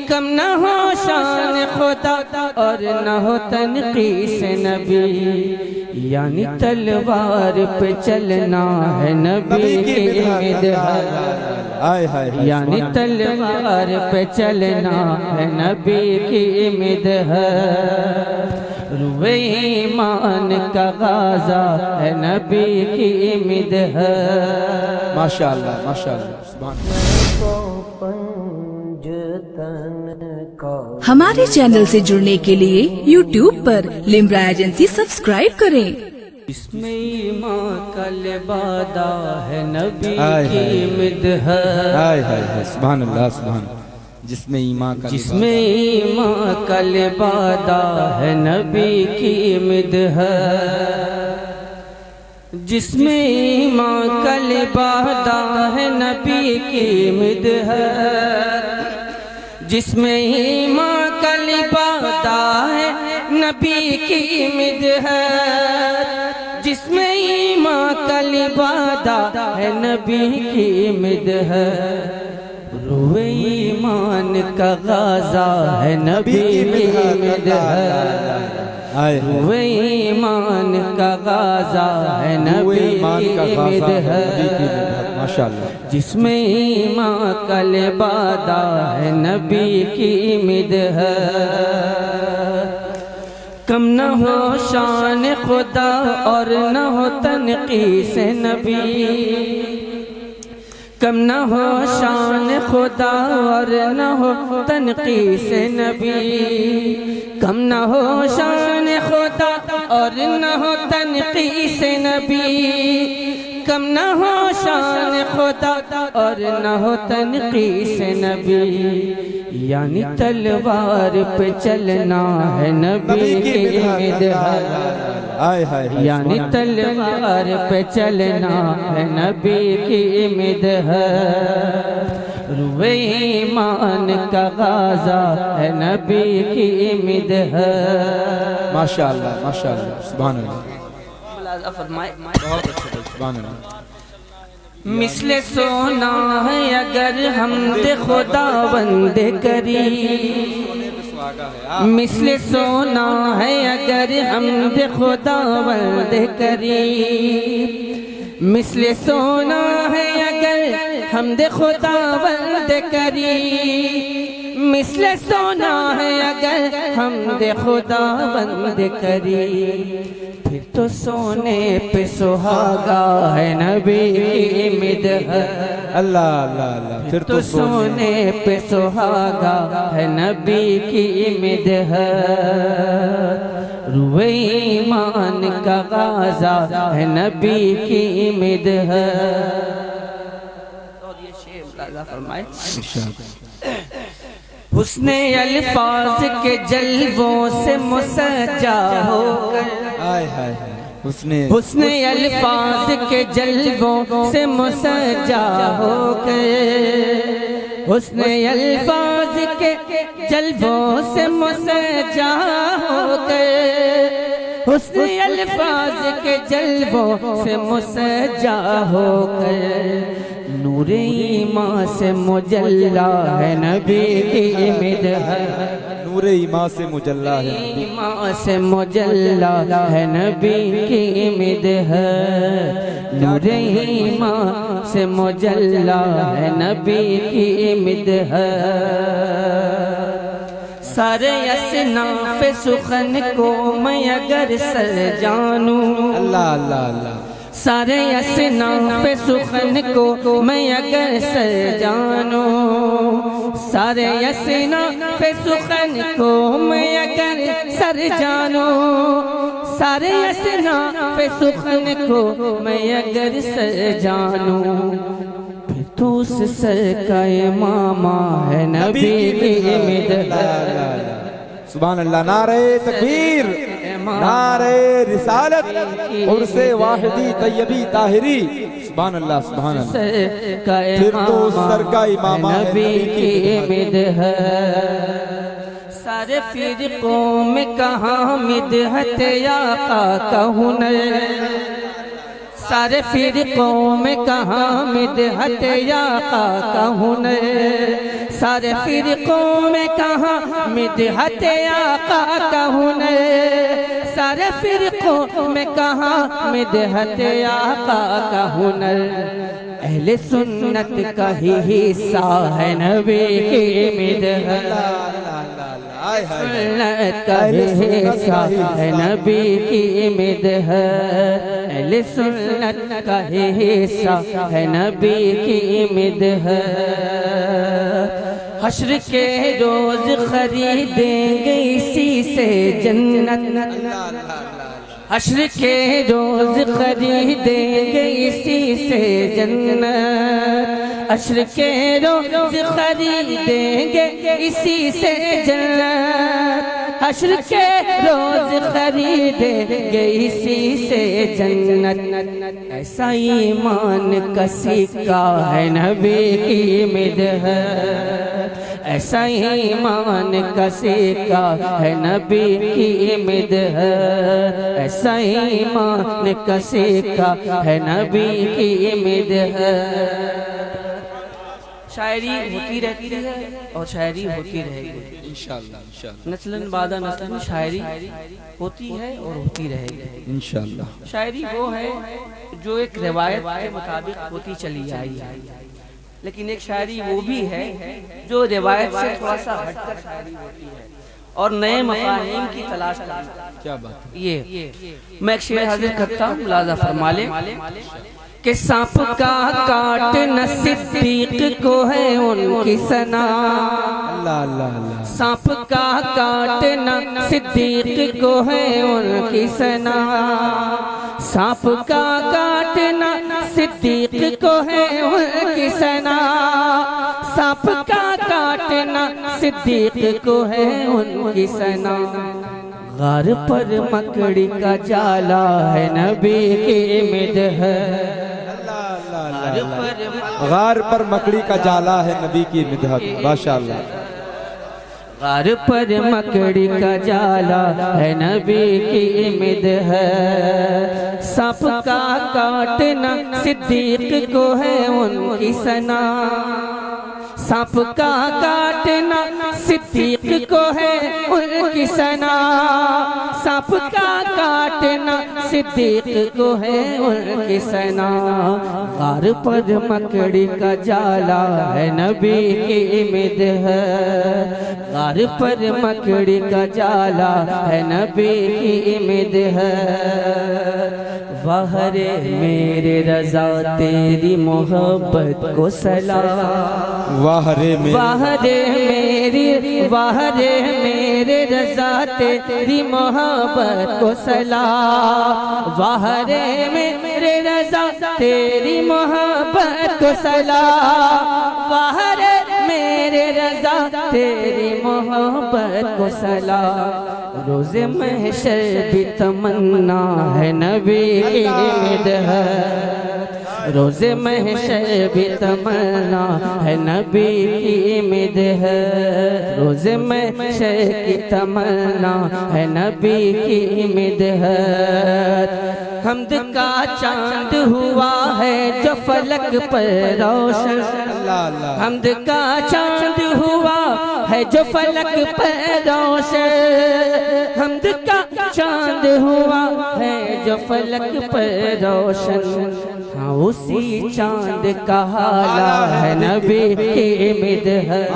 कम न हो शान खुदा और न हो तनकीस नबी, यानी तलवार पे चलना है नबी की मिदहर, यानी तलवार पे चलना है नबी की मिदहर। रुए ईमान का गाज़ा है नबी की मिदहर। माशाअल्लाह माशाअल्लाह सुभान अल्लाह। हमारे चैनल से जुड़ने के लिए YouTube पर लिम्रा एजेंसी सब्सक्राइब करें। इसमें ईमान का लिबादा है नबी की मिदहर। हाय हाय हाय सुभान अल्लाह सुभान। जिसमें ईमान का लिबादा है नबी की मिदहर, जिसमें ईमान का लिबादा है नबी की मिदहर, जिसमें ईमान का लिबादा है नबी की मिदहर, जिसमें ईमान का लिबादा है नबी की मिदहर। रुए ईमान का गाज़ा है नबी की मिदहर, रुए ईमान का गाज़ा है नबी की मिदहर, माशाअल्लाह। जिसमें ईमान का लिबादा है नबी की मिदहर। कम न हो शान खुदा और न हो तनकीस नबी, कम न हो शान खुदा और न हो तनकीस नबी, कम न हो शान खुदा और न हो तनकीस नबी, कम न हो शान खुदा और न हो तनकीस नबी, यानी तलवार पे चलना है नबी की मिदहर, यानी तलवार पे चलना है नबी की मिदहर। रुए ईमान का गाज़ा है नबी की मिदहर। माशाअल्लाह माशाअल्लाह सुभान अल्लाह। मिसले सोना है अगर हमदे खुदावंद करी, मिसले सोना है अगर हमदे खुदावंद करी, मिसले सोना है अगर हमदे खुदावंद करी, मिसले सोना है अगर हमदे खुदावंद करी, फिर तो सोने पे सुहागा है नबी की मिदहर। अल्लाह अल्लाह अल्लाह। फिर तो सोने पे सुहागा है नबी की मिदहर। रुए ईमान का गाज़ा है नबी की मिदहर। और ये शेर गाज़ा फरमाए, हुस्ने अल्फाज के जलवों से मुसज्जा होकर, हुस्ने अल्फाज के जलवों से मुसज्जा होकर, हुस्ने अल्फाज के जलवों से मुसज्जा होकर, हुस्ने अल्फाज के जलवों से मुसज्जा होकर, नूरे ईमान से मुजल्ला है नबी की मिदहर, नूरे ईमान से मुजल्ला है, ईमान से मुजल्ला है नबी की मिदहर, नूरे ईमान से मुजल्ला है नबी की मिदहर। सारे असनाफ़ सुखन को मैं अगर सर जानूं, अल्लाह अल्लाह अल्लाह। सारे असनाफ़ सुखन को मैं अगर सर जानूं, सारे असनाफ़ सुखन को मैं अगर सर जानूं, सारे असनाफ़ सुखन को मैं अगर सर जानूं, फिर तो उस सर का इमामा है नबी की मिदहर। सुभान अल्लाह। नारे तकबीर, नारे रिसालत, उर्से वाहिदी तैयबी ताहिरी। सुभान अल्लाह सुभान अल्लाह। फिर तो सर का इमाम नबी की मिदहर। सारे फिरकों में कहाँ मिदहत आका का हुनर, सारे फिरकों में कहाँ मिदहत आका का हुनर, सारे फिरकों में कहाँ मिदहत आका का हुनर, सारे फिरकों में कहाँ मिदहत आका का हुनर। अहले सुन्नत का ही हिस्सा है नबी की मिदहत, सुन्नत का ही हिस्सा है नबी की मिदहत, अहले सुन्नत का ही हिस्सा है नबी की मिदहत। हश्र के रोज खरीदेंगे इसी से जन्नत, हश्र के रोज खरीदेंगे इसी से जन्नत, हश्र के रोज खरीदेंगे इसी से जन्नत, हश्र के रोज खरीदेंगे इसी से जन्नत। ऐसा ईमान का सिक्का है नबी की मिदहत, ऐसा ईमान का सिक्का है नबी की मिदहत, ऐसा ईमान का सिक्का है नबी की मिदहत। शायरी होती रहती है और शायरी होती रहेगी इंशाअल्लाह, इंशाअल्लाह, नस्लन बादा नस्लन शायरी होती है और होती रहेगी इंशाअल्लाह। शायरी वो है जो एक रिवायत के मुताबिक होती चली आई है, लेकिन एक शायरी वो भी है जो रिवायत से थोड़ा सा हटकर शायरी होती है और नए मफाहीम की तलाश करती है। क्या बात है। ये मैं एक शेर हाजिर करता हूँ, मुलाजा फरमा ले कि सांप का काटना सिद्दीक को है उनकी सना, अल्लाह अल्लाह अल्लाह। सांप का काटना सिद्दीक को है उनकी सना, सांप का काटना सिद्दीक को है उनकी सना, सांप का काटना सिद्दीक को है उनकी सना। गार पर मकड़ी का जाला है नबी की मिदहत, गार पर मकड़ी का जाला है नबी की मिदहत, माशाअल्लाह। गार पर मकड़ी का जाला है नबी की मिदहत, सांप का काटना सिद्दीक को है उनकी सना, सांप का काटना सिद्दीक को है उनकी सना, सांप का काटना सिद्दीक को है उनकी सना। गार पर मकड़ी का जाला है नबी की मिदहत, गार पर मकड़ी का जाला है नबी की मिदहत। वाहरे मेरे रजा तेरी मोहब्बत को सलाम, वाहरे मेरे रजा तेरी मोहब्बत को सलाम, वाहरे मेरे रजा तेरी मोहब्बत को सलाम, वाहरे मेरे रजा तेरी मोहब्बत को सलाम। रोज़े महशर भी तमन्ना है नबी की मिदहत, रोज़े महशर भी तमन्ना है नबी की मिदहत, रोज़े महशर की तमन्ना है नबी की मिदहत। हमद का चांद हुआ है जो फलक पर रोशन, हमद का चांद हुआ है जो फलक पर रोशन, हमद का चांद हुआ है जो फलक पर रोशन। हाँ उसी चांद का हाला है नबी की मिदहत,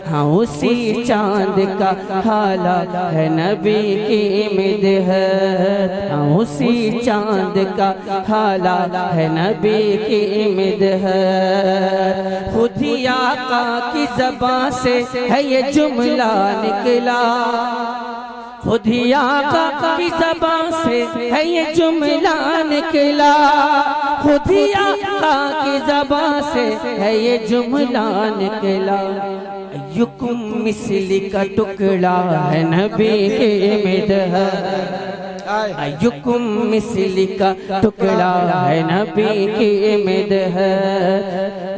हाँ उसी चांद का हाला है नबी की मिदहत, हाँ उसी चांद का हाला है नबी की मिदहत। खुद ही आका की ज़बान से है ये जुमला निकला, खुद ही आका की ज़बान से है ये जुमला निकला, खुद ही आका की ज़बान से है ये जुमला निकला। युकुम मिस्ली का टुकड़ा है नबी की मिदहत, युकुम मिस्ली का टुकड़ा है नबी की मिदहत।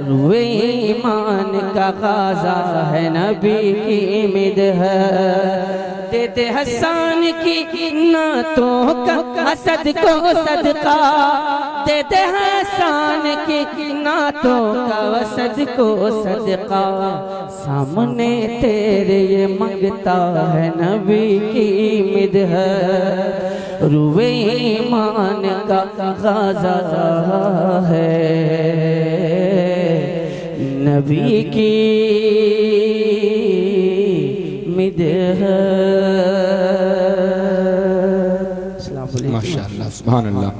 रूए ईमान का गाज़ा है नबी की मिदहत, दे दे हसन की नातों का हसद को सदका, दे दे हसन की नातों का हसद को सदका। सामने तेरे ये मंगता है नबी की मिदहत, रुए ईमान का गाज़ा है नबी की मिदहत। माशाअल्लाह, सुभान अल्लाह।